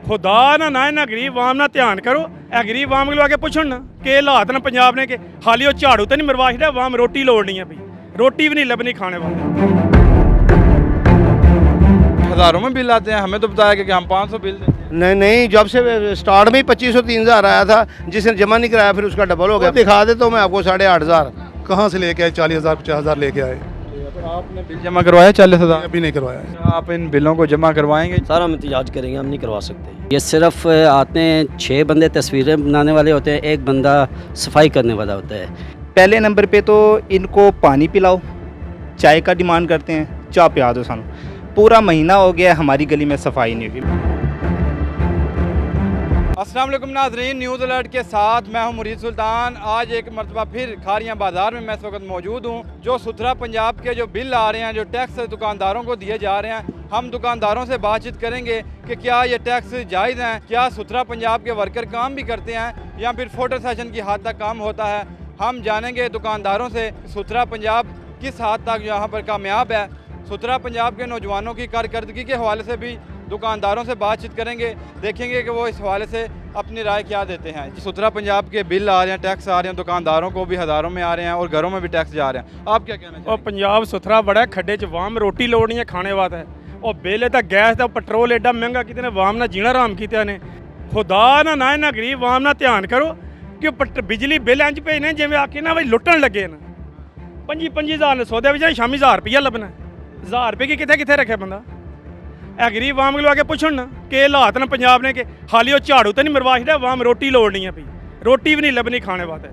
खुदा ना इन्हें गरीब आवाम ना ध्यान करो। ए गरीब आवाम को आके पूछो ना कि हालात न पंजाब ने कि हाली वो झाड़ू तो नहीं मरवा छड़ा, आवाम रोटी लोड़नी है, भाई रोटी भी नहीं लभनी खाने वाले। हज़ारों में बिल आते हैं, हमें तो बताया कि हम 500 बिल देते हैं। नहीं, जब से स्टार्ट में ही 2500-3000 आया था, जिसने जमा नहीं कराया फिर उसका डबल हो गया। दिखा दे तो मैं आपको 8,500 कहाँ से लेके आए? 40,000 50,000 लेके आए, तो आपने बिल जमा करवाया 40,000? अभी नहीं करवाया है। आप इन बिलों को जमा करवाएंगे? सर हम एहतजाज करेंगे, हम नहीं करवा सकते। ये सिर्फ आते हैं 6 बंदे तस्वीरें बनाने वाले होते हैं, एक बंदा सफाई करने वाला होता है। पहले नंबर पे तो इनको पानी पिलाओ, चाय का डिमांड करते हैं, चाय पिला दो सानू। पूरा महीना हो गया हमारी गली में सफाई नहीं हुई। अस्सलाम वालेकुम नाज़रीन, न्यूज़ अलर्ट के साथ मैं हूं मुरीद सुल्तान। आज एक मरतबा फिर खारियां बाज़ार में मैं इस वक्त मौजूद हूं। जो सुथरा पंजाब के जो बिल आ रहे हैं, जो टैक्स दुकानदारों को दिए जा रहे हैं, हम दुकानदारों से बातचीत करेंगे कि क्या ये टैक्स जायज़ हैं, क्या सुथरा पंजाब के वर्कर काम भी करते हैं या फिर फोटो सेशन की हद तक काम होता है। हम जानेंगे दुकानदारों से सुथरा पंजाब किस हद तक यहाँ पर कामयाब है। सुथरा पंजाब के नौजवानों की कारकर्दगी के हवाले से भी दुकानदारों से बातचीत करेंगे, देखेंगे कि वो इस हवाले से अपनी राय क्या देते हैं। सुथरा पंजाब के बिल आ रहे हैं, टैक्स आ रहे हैं, दुकानदारों को भी हज़ारों में आ रहे हैं और घरों में भी टैक्स जा रहे हैं, आप क्या कहना और चाहेंगे? पंजाब सुथरा बड़ा है, खड्डे च वाम रोटी लोड़नी है खाने वास्ते। और बिल तो गैस का पेट्रोल एडा महंगा कितने वाम ना जीना आराम किया ने। खुदा ना इन्हें गरीब वाम ना ध्यान करो कि बिजली बिल इंज भेजने जिवें आके ना भाई लुट्टन लगे न। 25,000 ने सौदे बेचा, शामी 1000 रुपया लभना। 1000 रुपये की कितने कितने रखे बंदा। ए गरीब आवाम को आके पूछो ना कि हालात न पंजाब ने कि हाली वो झाड़ू तो नहीं मरवा छड़ा, आवाम रोटी लोड़नी है, भाई रोटी भी नहीं लभनी खाने वास्ते।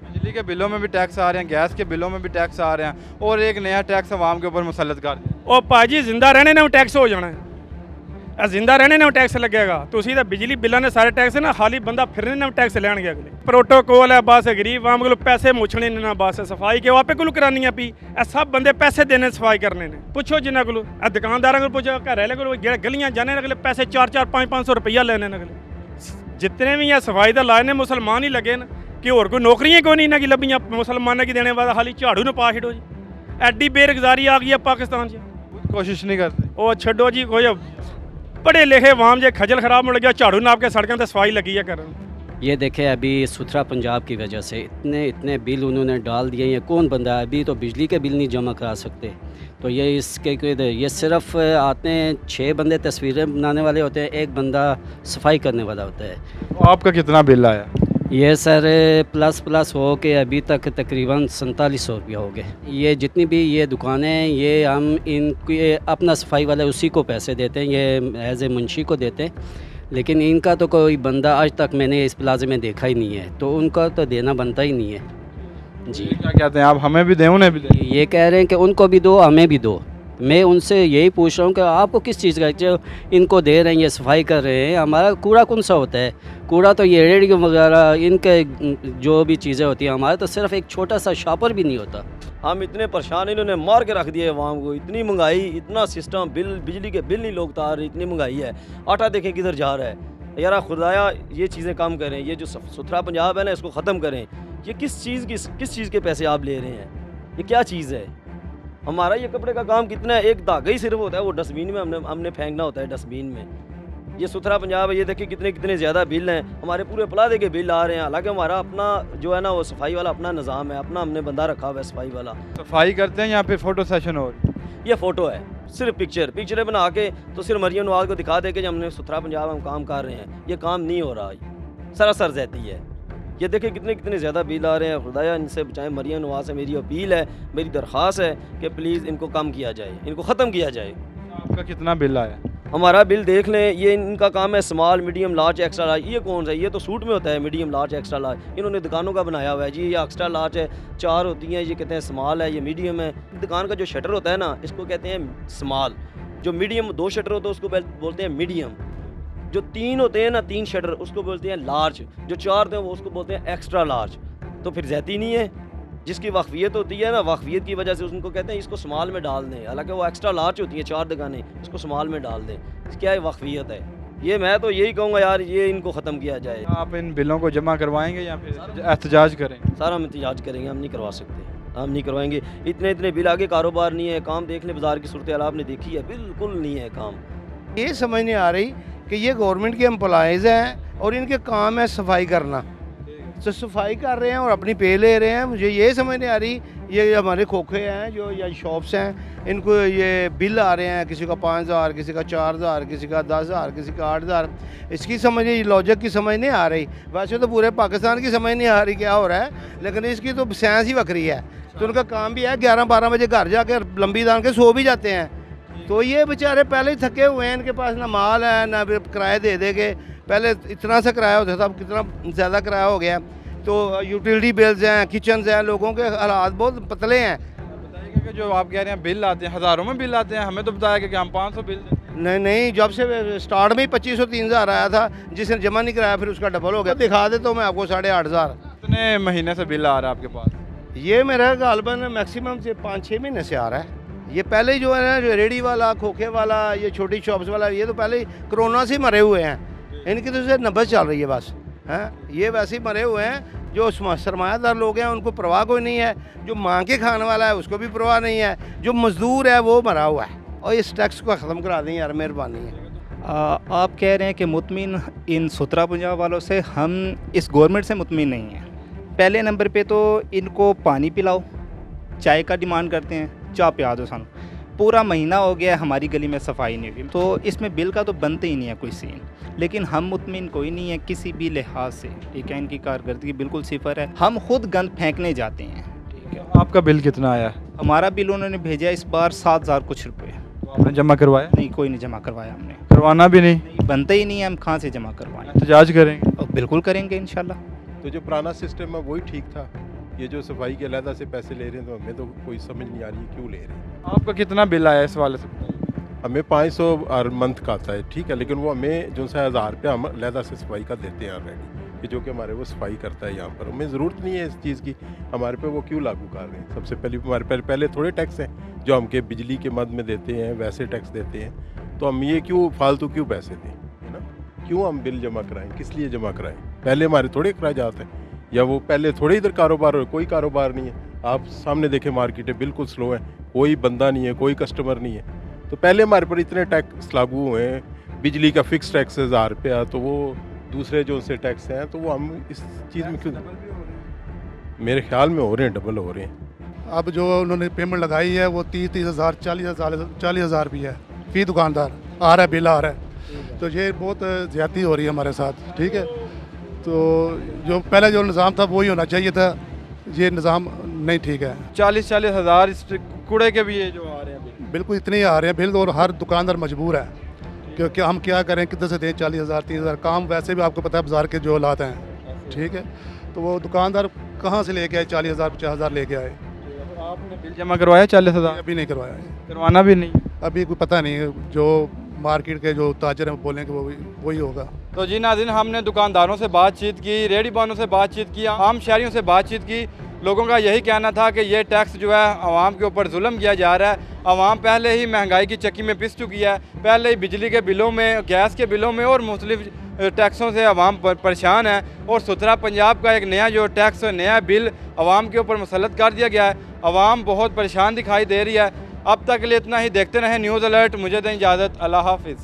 बिजली के बिलों में भी टैक्स आ रहे हैं, गैस के बिलों में भी टैक्स आ रहे हैं और एक नया टैक्स आवाम के ऊपर मुसल्लत कर दिया। और भाजी जिंदा रहने ने टैक्स हो जाना है, जिंदा रहने ने टैक्स लगेगा। तुसी तो बिजली बिलों ने सारे टैक्स ना, खाली बंदा फिरने ने टैक्स लैन गया। अगले प्रोटोकॉल है बस, गरीब आवाम को पैसे मुछने ने ना, बस सफाई के आपे को करानी है। पी सब बंदे पैसे देने सफाई करने ने। पुछो जिन्हों को, दुकानदारों को पुछो, घर वाले को, जो गलियां जाने अगले पैसे 4-4 500 रुपया लेने अगले। जितने भी हैं सफाई का लाए ने मुसलमान ही लगे न कि होर कोई नौकरियां कोई नहीं इन्हें की लभियां मुसलमानों की देने वाला, खाली झाड़ू न पा छड़ो जी। एड्डी बेरोजगारी आ गई है पाकिस्तान से, कोशिश नहीं करते। वो छो जी, कोई पढ़े लिखे वाम जे खजल खराब मुड़ गया, झाड़ू नाप के सड़कों पर सफाई लगी है कर। ये देखें अभी सुथरा पंजाब की वजह से इतने बिल उन्होंने डाल दिए हैं। कौन बंदा है अभी तो बिजली के बिल नहीं जमा करा सकते। तो ये इसके ये सिर्फ आते हैं 6 बंदे तस्वीरें बनाने वाले होते हैं, एक बंदा सफाई करने वाला होता है। तो आपका कितना बिल आया? ये सर प्लस हो के अभी तक तकरीबन 4700 रुपया हो गए। ये जितनी भी ये दुकानें हैं, ये हम इनकी अपना सफाई वाला उसी को पैसे देते हैं, ये एज ए मुंशी को देते हैं। लेकिन इनका तो कोई बंदा आज तक मैंने इस प्लाजे में देखा ही नहीं है, तो उनका तो देना बनता ही नहीं है जी। क्या कहते हैं आप, हमें भी दें उन्हें भी दें? ये कह रहे हैं कि उनको भी दो हमें भी दो। मैं उनसे यही पूछ रहा हूँ कि आपको किस चीज़ का, जो इनको दे रहे हैं, ये सफाई कर रहे हैं, हमारा कूड़ा कौन सा होता है? कूड़ा तो ये रेडियो वगैरह इनके जो भी चीज़ें होती हैं, हमारा तो सिर्फ एक छोटा सा शॉपर भी नहीं होता। हम इतने परेशान, इन्होंने मार के रख दिए अवाम को। इतनी महंगाई, इतना सिस्टम, बिल बिजली के बिल नहीं लोग उतार रहे, इतनी महंगाई है। आटा देखें किधर जा रहा है। यार खुदाया ये चीज़ें कम करें, ये जो सुथरा पंजाब है ना इसको ख़त्म करें। ये किस चीज़ के पैसे आप ले रहे हैं? ये क्या चीज़ है? हमारा ये कपड़े का काम कितना है, एक धागा ही सिर्फ होता है, वो डस्टबिन में हमने फेंकना होता है डस्टबिन में। ये सुथरा पंजाब है, ये देखिए कितने ज़्यादा बिल हैं, हमारे पूरे प्लाजे के बिल आ रहे हैं। हालांकि हमारा अपना जो है ना वो सफाई वाला अपना निज़ाम है, अपना हमने बंदा रखा हुआ है सफाई वाला। सफाई करते हैं या फिर फोटो सेशन हो रही है? ये फ़ोटो है, सिर्फ पिक्चरें बना के तो सिर्फ मरियम नवाज़ को दिखा दे कि हमने सुथरा पंजाब हम काम कर रहे हैं। ये काम नहीं हो रहा, सरासर ज़्यादती है। ये देखिए कितने ज़्यादा बिल आ रहे हैं। खुदाया इनसे बचाएं। मरियम नवाज़ से मेरी अपील है, मेरी दरख्वास्त है कि प्लीज़ इनको कम किया जाए, इनको ख़त्म किया जाए। आपका कितना बिल आया? हमारा बिल देख लें, ये इनका काम है small, medium, large, extra large. ये कौन सा? ये तो सूट में होता है मीडियम, लार्ज, एक्स्ट्रा लार्ज। इन्होंने दुकानों का बनाया हुआ है जी। ये एक्स्ट्रा लार्ज है, 4 होती हैं, ये कहते हैं स्मॉल है, ये मीडियम है। दुकान का जो शटर होता है ना इसको कहते हैं स्मॉल। जो मीडियम 2 शटर होते हैं उसको बोलते हैं मीडियम। जो 3 होते हैं ना 3 शटर उसको बोलते हैं लार्ज। जो 4 होते हैं वो उसको बोलते हैं एक्स्ट्रा लार्ज। तो फिर ज़्यादा नहीं है। जिसकी वाकफियत होती है ना, वाकफियत की वजह से उनको कहते हैं इसको स्मॉल में डाल दें, हालांकि वो एक्स्ट्रा लार्ज होती है 4 दुकानें, इसको स्मॉल में डाल दें। क्या है वाकफियत है ये? मैं तो यही कहूँगा यार, ये इनको ख़त्म किया जाए। आप इन बिलों को जमा करवाएंगे या फिर एहतजाज करेंगे? सर हम एहतजाज करेंगे, हम नहीं करवा सकते, हम नहीं करवाएंगे। इतने बिल आगे कारोबार नहीं है, काम देख लें, बाज़ार की सूरत हाल आपने देखी है, बिल्कुल नहीं है काम। ये समझ नहीं आ रही कि ये गवर्नमेंट के एम्प्लॉयज़ हैं और इनके काम है सफाई करना, तो सफाई कर रहे हैं और अपनी पे ले रहे हैं। मुझे ये समझ नहीं आ रही, ये हमारे खोखे हैं जो या शॉप्स हैं, इनको ये बिल आ रहे हैं, किसी का 5,000, किसी का 4,000, किसी का 10,000, किसी का 8,000। इसकी समझ लॉजिक की समझ नहीं आ रही। वैसे तो पूरे पाकिस्तान की समझ नहीं आ रही क्या हो रहा है, लेकिन इसकी तो साइंस ही वक्री है। तो उनका काम भी है 11-12 बजे घर जाकर लंबी दान के सो भी जाते हैं। तो ये बेचारे पहले ही थके हुए हैं, इनके पास ना माल है ना किराए दे देंगे। पहले इतना सा किराया होता था, अब कितना ज़्यादा किराया हो गया। तो यूटिलिटी बिल्स हैं, किचन हैं, लोगों के हालात बहुत पतले हैं। बताइएगा कि जो आप कह रहे हैं बिल आते हैं, हज़ारों में बिल आते हैं, हमें तो बताया कि हम 500 बिल देते हैं। नहीं, जब से स्टार्ट में ही 2500-3000 आया था, जिसने जमा नहीं कराया फिर उसका डबल हो गया। दिखा दे तो मैं आपको 8,500। कितने महीने से बिल आ रहा है आपके पास? ये मेरा गालबन मैक्सिमम से 5-6 महीने से आ रहा है। ये पहले ही जो है ना, जो रेडी वाला, खोखे वाला, ये छोटी शॉप्स वाला, ये तो पहले ही कोरोना से मरे हुए हैं। इनकी तो सिर्फ नब्बत चल रही है बस, हैं। ये वैसे ही मरे हुए हैं। जो सरमायादार लोग हैं उनको परवाह कोई नहीं है, जो मांग के खाने वाला है उसको भी परवाह नहीं है, जो मजदूर है वो मरा हुआ है। और इस टैक्स को ख़त्म करा दें यार, मेहरबानी है। आप कह रहे हैं कि मुतमिन इन सुथरा पंजाब वालों से, हम इस गवर्नमेंट से मुतमिन नहीं हैं। पहले नंबर पे तो इनको पानी पिलाओ, चाय का डिमांड करते हैं, चाह पिया दो सानू। पूरा महीना हो गया है हमारी गली में सफाई नहीं हुई, तो इसमें बिल का तो बनते ही नहीं है कोई सीन। लेकिन हम मुतमिन कोई नहीं है किसी भी लिहाज से, ठीक है। इनकी कारकर्दगी बिल्कुल सिफर है। हम खुद गंद फेंकने जाते हैं, ठीक है। आपका बिल कितना आया? हमारा बिल उन्होंने भेजा इस बार 7,000 कुछ रुपये। तो आपने जमा करवाया? नहीं, कोई नहीं जमा करवाया हमने। करवाना भी नहीं? बनते ही नहीं है, हम कहाँ से जमा करवाएं। एहतजाज करेंगे? और बिल्कुल करेंगे इंशाल्लाह। तो जो पुराना सिस्टम है वही ठीक था। ये जो सफाई के अलहदा से पैसे ले रहे हैं, तो हमें तो कोई समझ नहीं आ रही है क्यों ले रहे हैं। आपका कितना बिल आया इस वाले से? हमें 500 हर मंथ का आता है, ठीक है, लेकिन वो हमें जो सा 1000 रुपया हम अलहदा से सफाई का देते हैं ऑलरेडी, कि जो कि हमारे वो सफाई करता है यहाँ पर। हमें ज़रूरत नहीं है इस चीज़ की, हमारे पे वो क्यों लागू कर रहे हैं। सबसे पहले हमारे पहले थोड़े टैक्स हैं जो हम के बिजली के मद में देते हैं, वैसे टैक्स देते हैं। तो हम ये क्यों फालतू क्यों पैसे दें, है ना? क्यों हम बिल जमा कराएं, किस लिए जमा कराएं? पहले हमारे थोड़े अखराजात हैं, या वो पहले थोड़े इधर कारोबार हो, कोई कारोबार नहीं है। आप सामने देखें मार्केटें बिल्कुल स्लो है, कोई बंदा नहीं है, कोई कस्टमर नहीं है। तो पहले हमारे पर इतने टैक्स लागू हुए हैं, बिजली का फिक्स टैक्स 1000 रुपया, तो वो दूसरे जो उनसे टैक्स हैं, तो वो हम इस चीज़ में क्यों? मेरे ख्याल में हो रहे हैं, डबल हो रहे हैं। अब जो उन्होंने पेमेंट लगाई है वो 30,000, 40,000 रुपया है फी दुकानदार आ रहा है, बिल आ रहा है। तो ये बहुत ज़्यादती हो रही है हमारे साथ, ठीक है। तो जो पहले जो निज़ाम था वही होना चाहिए था, ये निज़ाम नहीं ठीक है। 40-40 हज़ार इस कूड़े के भी ये जो आ रहे हैं बिल। बिल्कुल इतने ही आ रहे हैं बिल, और हर दुकानदार मजबूर है क्योंकि हम क्या करें, किधर से दें 40,000 30,000। काम वैसे भी आपको पता है बाज़ार के जो हालात हैं, ठीक है। तो वो दुकानदार कहाँ से लेके आए 40,000 50,000 लेके आए। आपने बिल जमा करवाया 40,000? अभी नहीं करवाया है, करवाना भी नहीं? अभी कोई पता नहीं है, जो मार्केट के जो ताजर हैं वो बोलेंगे वही होगा। तो जी नाज़रीन, हमने दुकानदारों से बातचीत की, रेडी बानों से बातचीत की, आम शहरियों से बातचीत की। लोगों का यही कहना था कि ये टैक्स जो है आवाम के ऊपर जुल्म किया जा रहा है। आवाम पहले ही महंगाई की चक्की में पिस चुकी है, पहले ही बिजली के बिलों में, गैस के बिलों में और मुख्तलिफ टैक्सों से आवाम परेशान है। और सुथरा पंजाब का एक नया जो टैक्स, नया बिल आवाम के ऊपर मुसल्लत कर दिया गया है। आवाम बहुत परेशान दिखाई दे रही है। अब तक के लिए इतना ही। देखते रहें न्यूज़ अलर्ट। मुझे दें इजाज़त। अल्लाह हाफिज़।